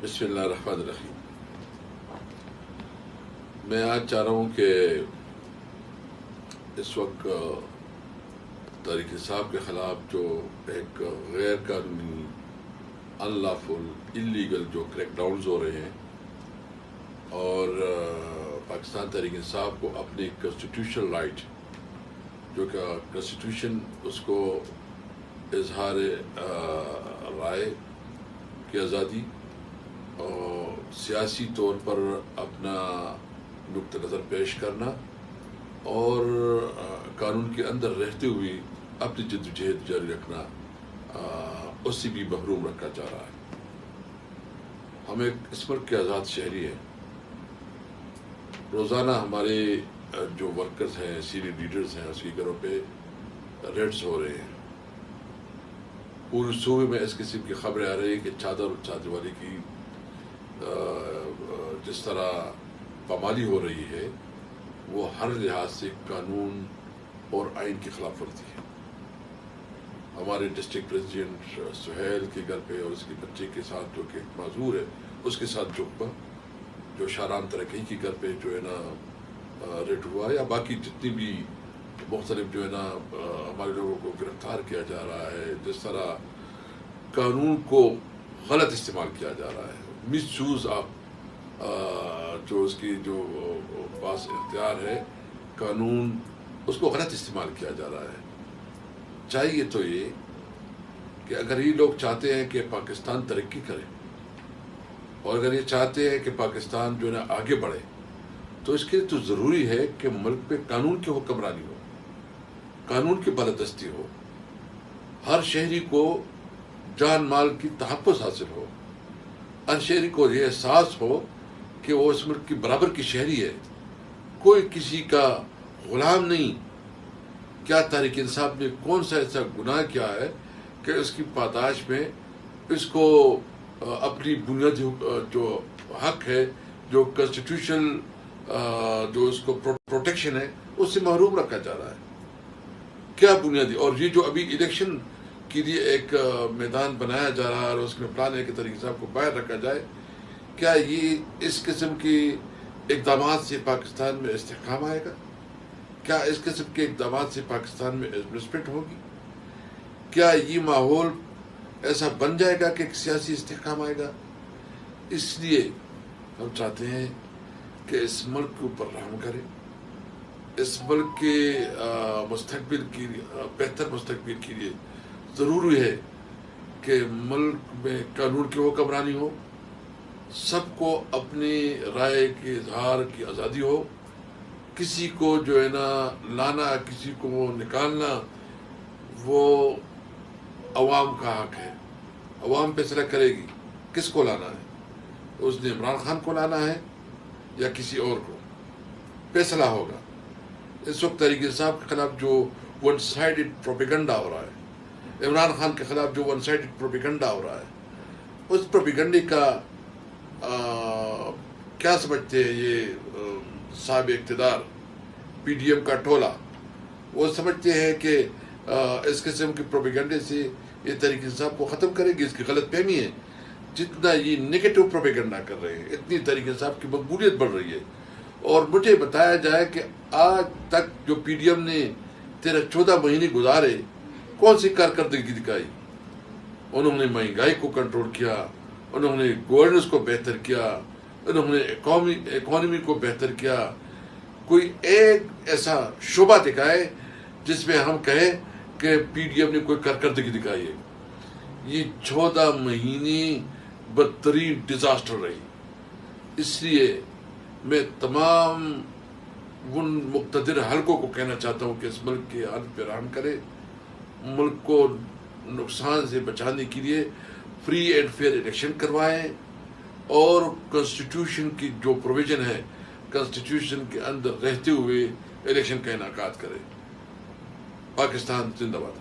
بسم اللہ الرحمن الرحیم۔ میں آج چاہ رہا ہوں کہ اس وقت تحریک انصاف کے خلاف جو ایک غیر قانونی ان لافل انلیگل جو کریک ڈاؤنز ہو رہے ہیں اور پاکستان تحریک انصاف کو اپنی کنسٹیٹیوشنل رائٹ جو کہ کنسٹیٹیوشن اس کو اظہار رائے کی آزادی اور سیاسی طور پر اپنا نقطہ نظر پیش کرنا اور قانون کے اندر رہتے ہوئے اپنی جدوجہد جاری رکھنا اس سے بھی محروم رکھا جا رہا ہے۔ ہم ایک اس ملک کے آزاد شہری ہیں۔ روزانہ ہمارے جو ورکرز ہیں، سینئر لیڈرز ہیں، اس کے گھروں پہ ریڈز ہو رہے ہیں۔ پورے صوبے میں اس قسم کی خبریں آ رہی ہیں کہ چادر اور چادر والی کی جس طرح پامالی ہو رہی ہے وہ ہر لحاظ سے قانون اور آئین کی خلاف ورزی ہے۔ ہمارے ڈسٹرکٹ پریزیڈنٹ سہیل کے گھر پہ اور اس کے بچے کے ساتھ جو کہ معذور ہے اس کے ساتھ جو شاران ترقی کے گھر پہ جو ہے نا ریڈ ہوا، یا باقی جتنی بھی مختلف جو ہے نا ہمارے لوگوں کو گرفتار کیا جا رہا ہے، جس طرح قانون کو غلط استعمال کیا جا رہا ہے، مس یوز آف جو اس کی جو پاس اختیار ہے قانون، اس کو غلط استعمال کیا جا رہا ہے۔ چاہیے تو یہ کہ اگر یہ لوگ چاہتے ہیں کہ پاکستان ترقی کرے اور اگر یہ چاہتے ہیں کہ پاکستان جو ہے نا آگے بڑھے، تو اس کے لیے تو ضروری ہے کہ ملک پہ قانون کی حکمرانی ہو، قانون کی بالادستی ہو، ہر شہری کو جان مال کی تحفظ حاصل ہو، ہر شہری کو یہ احساس ہو کہ وہ اس ملک کی برابر کی شہری ہے، کوئی کسی کا غلام نہیں۔ کیا تحریک انصاف نے کون سا ایسا گناہ کیا ہے کہ اس کی پاداش میں اس کو اپنی بنیادی جو حق ہے، جو کنسٹیٹیوشنل جو اس کو پروٹیکشن ہے، اس سے محروم رکھا جا رہا ہے؟ کیا بنیادی؟ اور یہ جو ابھی الیکشن کے لیے ایک میدان بنایا جا رہا ہے اور اس میں پلان ہے کہ تحریک انصاف کو باہر رکھا جائے، کیا یہ اس قسم کی اقدامات سے پاکستان میں استحکام آئے گا؟ کیا اس قسم کے اقدامات سے پاکستان میں ایڈجسٹمنٹ ہوگی؟ کیا یہ ماحول ایسا بن جائے گا کہ سیاسی استحکام آئے گا؟ اس لیے ہم چاہتے ہیں کہ اس ملک کے اوپر رحم کرے، اس ملک کے مستقبل کی بہتر مستقبل کے لیے ضروری ہے کہ ملک میں قانون کی حکمرانی ہو، سب کو اپنی رائے کے اظہار کی آزادی ہو، کسی کو جو ہے نا لانا، کسی کو نکالنا وہ عوام کا حق ہے۔ عوام فیصلہ کرے گی کس کو لانا ہے، اس نے عمران خان کو لانا ہے یا کسی اور کو، فیصلہ ہوگا۔ اس وقت تحریک انصاف کے خلاف جو ون سائیڈڈ پروپیگنڈا ہو رہا ہے، عمران خان کے خلاف جو ون سائیڈڈ پروپیگنڈا ہو رہا ہے، اس پروپیگنڈے کا کیا سمجھتے ہیں یہ صاحب اقتدار پی ڈی ایم کا ٹولہ؟ وہ سمجھتے ہیں کہ اس قسم کے پروپیگنڈے سے یہ تحریک انصاف کو ختم کرے گی۔ اس کی غلط فہمی ہے۔ جتنا یہ نیگیٹو پروپیگنڈا کر رہے ہیں، اتنی تحریک انصاف کی مقبولیت بڑھ رہی ہے۔ اور مجھے بتایا جائے کہ آج تک جو پی ڈی ایم نے 14 مہینے گزارے، کون سی کارکردگی دکھائی؟ انہوں نے مہنگائی کو کنٹرول کیا، انہوں نے گورننس کو بہتر کیا، انہوں نے اکانومی کو بہتر کیا۔ کوئی ایک ایسا شعبہ دکھائے جس میں ہم کہیں کہ پی ڈی ایم نے کوئی کارکردگی دکھائی ہے؟ یہ 14 مہینے بدترین ڈیزاسٹر رہی۔ اس لیے میں تمام ان مقتدر حلقوں کو کہنا چاہتا ہوں کہ اس ملک کے حالت پہ رحم کرے، ملک کو نقصان سے بچانے کے لیے فری اینڈ فیئر الیکشن کروائیں اور کنسٹیٹیوشن کی جو پروویژن ہے، کنسٹیٹیوشن کے اندر رہتے ہوئے الیکشن کا انعقاد کرے۔ پاکستان زندہ باد۔